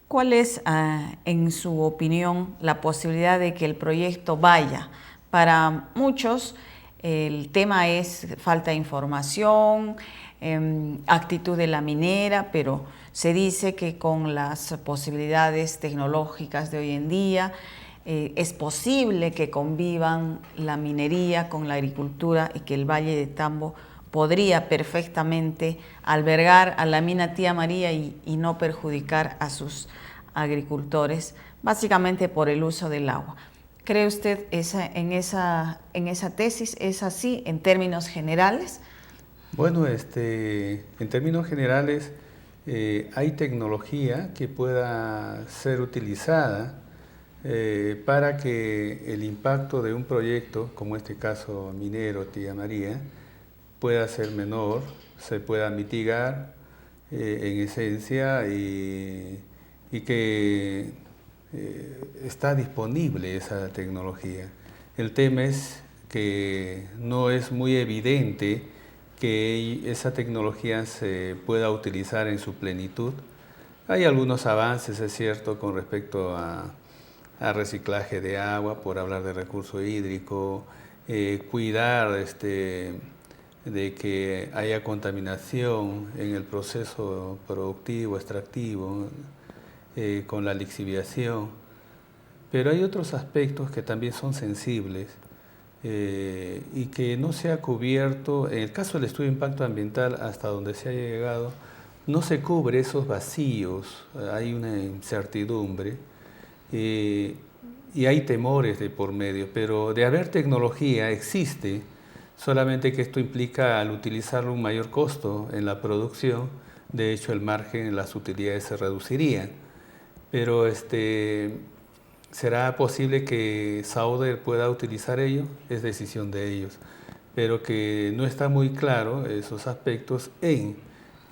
¿Cuál es, en su opinión, la posibilidad de que el proyecto vaya? Para muchos el tema es falta de información, actitud de la minera, pero se dice que con las posibilidades tecnológicas de hoy en día es posible que convivan la minería con la agricultura y que el Valle de Tambo podría perfectamente albergar a la mina Tía María y no perjudicar a sus agricultores, básicamente por el uso del agua. ¿Cree usted en esa tesis? ¿Es así en términos generales? Bueno, en términos generales, hay tecnología que pueda ser utilizada para que el impacto de un proyecto, como este caso minero Tía María, pueda ser menor, se pueda mitigar en esencia y que está disponible esa tecnología. El tema es que no es muy evidente que esa tecnología se pueda utilizar en su plenitud. Hay algunos avances, es cierto, con respecto a reciclaje de agua, por hablar de recurso hídrico, cuidar de que haya contaminación en el proceso productivo, extractivo, con la lixiviación. Pero hay otros aspectos que también son sensibles y que no se ha cubierto. En el caso del estudio de impacto ambiental, hasta donde se ha llegado, no se cubre esos vacíos, hay una incertidumbre y hay temores de por medio, pero de haber tecnología existe, solamente que esto implica al utilizarlo un mayor costo en la producción, de hecho el margen, las utilidades se reducirían. Pero ¿será posible que Sauder pueda utilizar ello? Es decisión de ellos. Pero que no está muy claro esos aspectos en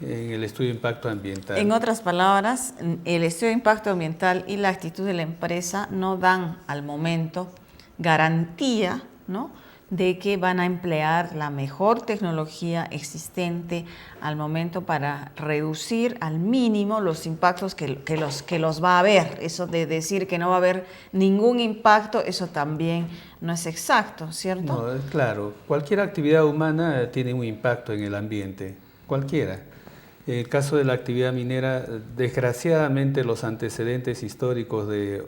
el estudio de impacto ambiental. En otras palabras, el estudio de impacto ambiental y la actitud de la empresa no dan al momento garantía, ¿no?, de que van a emplear la mejor tecnología existente al momento para reducir al mínimo los impactos que los va a haber. Eso de decir que no va a haber ningún impacto, eso también no es exacto, ¿cierto? No, es claro. Cualquier actividad humana tiene un impacto en el ambiente, cualquiera. En el caso de la actividad minera, desgraciadamente los antecedentes históricos de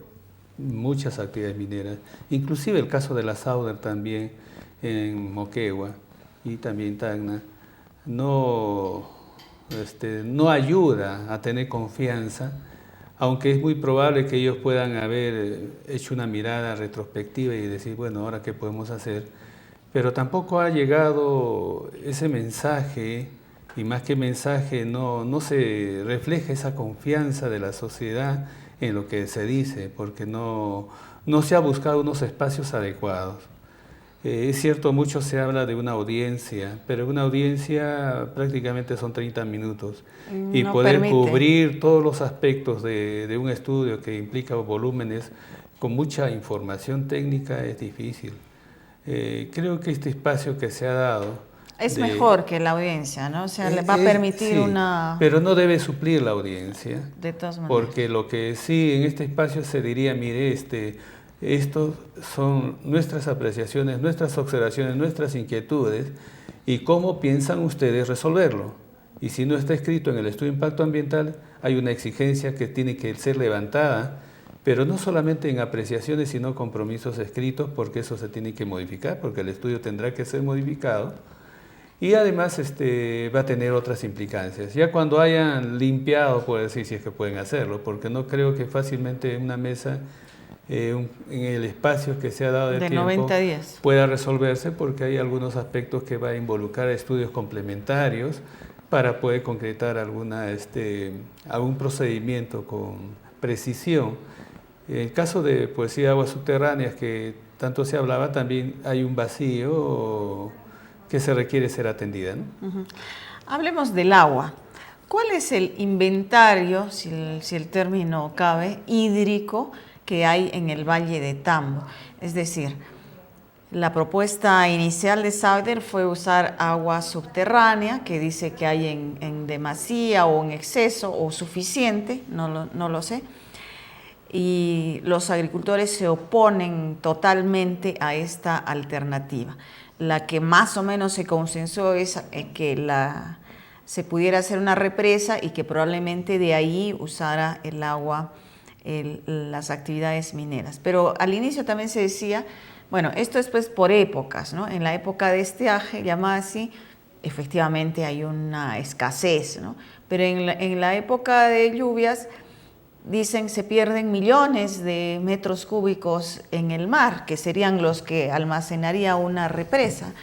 muchas actividades mineras, inclusive el caso de la Sauder también en Moquegua y también Tacna, no, no ayuda a tener confianza, aunque es muy probable que ellos puedan haber hecho una mirada retrospectiva y decir, bueno, ahora qué podemos hacer, pero tampoco ha llegado ese mensaje, y más que mensaje, no se refleja esa confianza de la sociedad en lo que se dice, porque no se ha buscado unos espacios adecuados. Es cierto, mucho se habla de una audiencia, pero una audiencia prácticamente son 30 minutos. Y No poder permite. cubrir todos los aspectos de un estudio que implica volúmenes con mucha información técnica es difícil. Creo que este espacio que se ha dado... Es mejor que la audiencia, ¿no? O sea, le va a permitir sí, una... pero no debe suplir la audiencia. De todas maneras. Porque lo que sí en este espacio se diría, mire, estos son nuestras apreciaciones, nuestras observaciones, nuestras inquietudes y cómo piensan ustedes resolverlo. Y si no está escrito en el estudio de impacto ambiental, hay una exigencia que tiene que ser levantada, pero no solamente en apreciaciones, sino compromisos escritos, porque eso se tiene que modificar, porque el estudio tendrá que ser modificado. Y además va a tener otras implicancias. Ya cuando hayan limpiado, puedo decir si es que pueden hacerlo, porque no creo que fácilmente una mesa en el espacio que se ha dado de tiempo 90 días pueda resolverse, porque hay algunos aspectos que va a involucrar estudios complementarios para poder concretar algún procedimiento con precisión. En el caso de poesía de aguas subterráneas, que tanto se hablaba, también hay un vacío que se requiere ser atendida, ¿no? Hablemos del agua. ¿Cuál es el inventario, si el término cabe, hídrico que hay en el Valle de Tambo? Es decir, La propuesta inicial de Sauder fue usar agua subterránea, que dice que hay en demasía o en exceso o suficiente, no lo sé. Y los agricultores se oponen totalmente a esta alternativa. La que más o menos se consensó es que se pudiera hacer una represa y que probablemente de ahí usara el agua las actividades mineras. Pero al inicio también se decía, bueno, esto es pues por épocas, ¿no? En la época de estiaje, llamada así, efectivamente hay una escasez, ¿no? Pero en la época de lluvias, dicen, se pierden millones de metros cúbicos en el mar, que serían los que almacenaría una represa.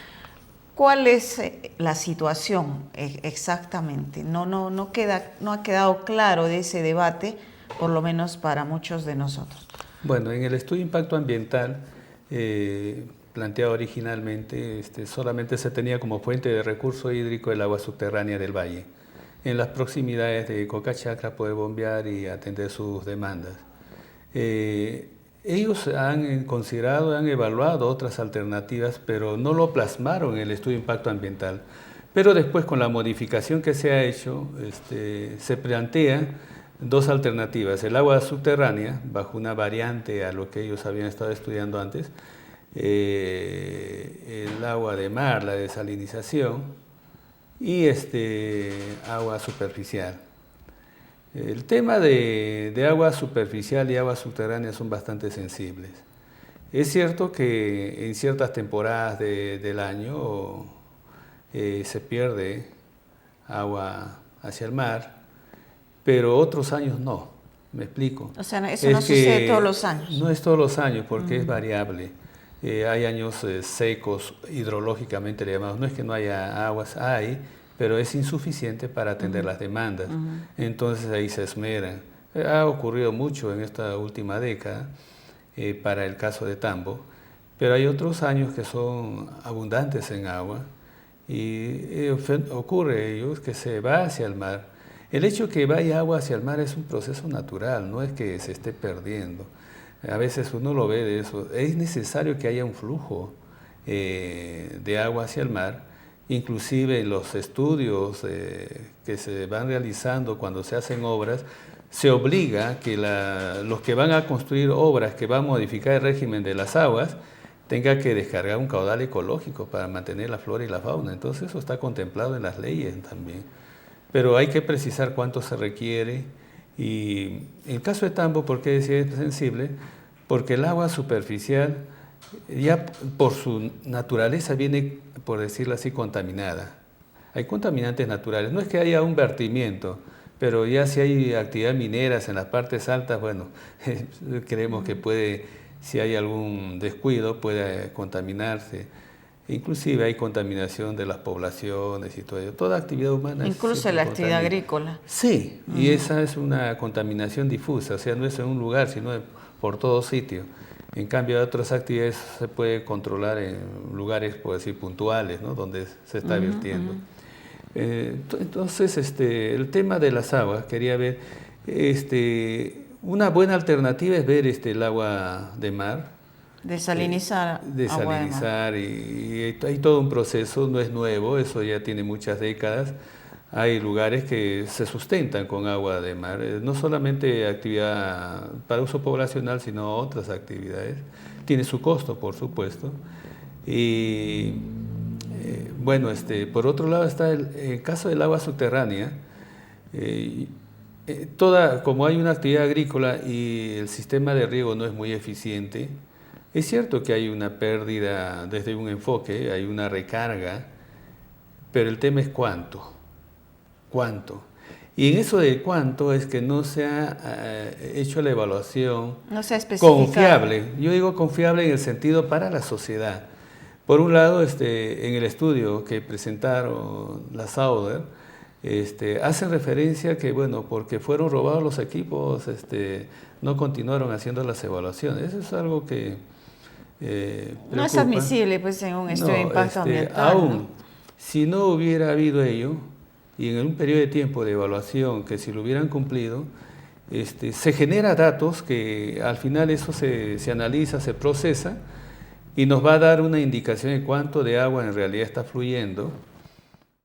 ¿Cuál es la situación exactamente? No ha quedado claro de ese debate, por lo menos para muchos de nosotros. Bueno, en el estudio de impacto ambiental planteado originalmente, solamente se tenía como fuente de recurso hídrico el agua subterránea del valle. En las proximidades de Cocachacra puede bombear y atender sus demandas. Ellos han considerado, han evaluado otras alternativas, pero no lo plasmaron en el estudio de impacto ambiental. Pero después, con la modificación que se ha hecho, se plantean dos alternativas: el agua subterránea, bajo una variante a lo que ellos habían estado estudiando antes, el agua de mar, la desalinización, y agua superficial. El tema de agua superficial y agua subterránea son bastante sensibles. Es cierto que en ciertas temporadas del año se pierde agua hacia el mar, pero otros años no. ¿Me explico? O sea, eso no sucede todos los años. No es todos los años, porque es variable. Hay años secos, hidrológicamente le llamamos. No es que no haya aguas, hay, pero es insuficiente para atender las demandas. Entonces ahí se esmeran. Ha ocurrido mucho en esta última década para el caso de Tambo, pero hay otros años que son abundantes en agua y ocurre ellos que se va hacia el mar. El hecho que vaya agua hacia el mar es un proceso natural, no es que se esté perdiendo. A veces uno lo ve de eso. Es necesario que haya un flujo de agua hacia el mar. Inclusive en los estudios que se van realizando cuando se hacen obras, se obliga que los que van a construir obras que van a modificar el régimen de las aguas tengan que descargar un caudal ecológico para mantener la flora y la fauna. Entonces eso está contemplado en las leyes también. Pero hay que precisar cuánto se requiere. Y en el caso de Tambo, ¿por qué decía es sensible? Porque el agua superficial ya por su naturaleza viene, por decirlo así, contaminada. Hay contaminantes naturales. No es que haya un vertimiento, pero ya si hay actividad mineras en las partes altas, bueno, creemos que puede, si hay algún descuido, puede contaminarse. Inclusive hay contaminación de las poblaciones y todo ello. Toda actividad humana. Incluso la actividad agrícola. Sí, y esa es una contaminación difusa, o sea, no es en un lugar, sino por todo sitio. En cambio, otras actividades se puede controlar en lugares, por decir, puntuales, ¿no? Donde se está vertiendo. Entonces, el tema de las aguas, quería ver, una buena alternativa es ver el agua de mar. Desalinizar. Desalinizar, y hay todo un proceso, no es nuevo, eso ya tiene muchas décadas. Hay lugares que se sustentan con agua de mar, no solamente actividad para uso poblacional, sino otras actividades. Tiene su costo, por supuesto. Y bueno, por otro lado está el caso del agua subterránea. Como hay una actividad agrícola y el sistema de riego no es muy eficiente, es cierto que hay una pérdida desde un enfoque, hay una recarga, pero el tema es cuánto. Y en eso de cuánto es que no se ha hecho la evaluación confiable. Yo digo confiable en el sentido para la sociedad. Por un lado, en el estudio que presentaron la Sauder, hacen referencia que, bueno, porque fueron robados los equipos, no continuaron haciendo las evaluaciones. Eso es algo que preocupa. No es admisible, pues, en un estudio de impacto ambiental. Aún, si no hubiera habido ello, y en un periodo de tiempo de evaluación que si lo hubieran cumplido, se genera datos que al final eso se analiza, se procesa, y nos va a dar una indicación de cuánto de agua en realidad está fluyendo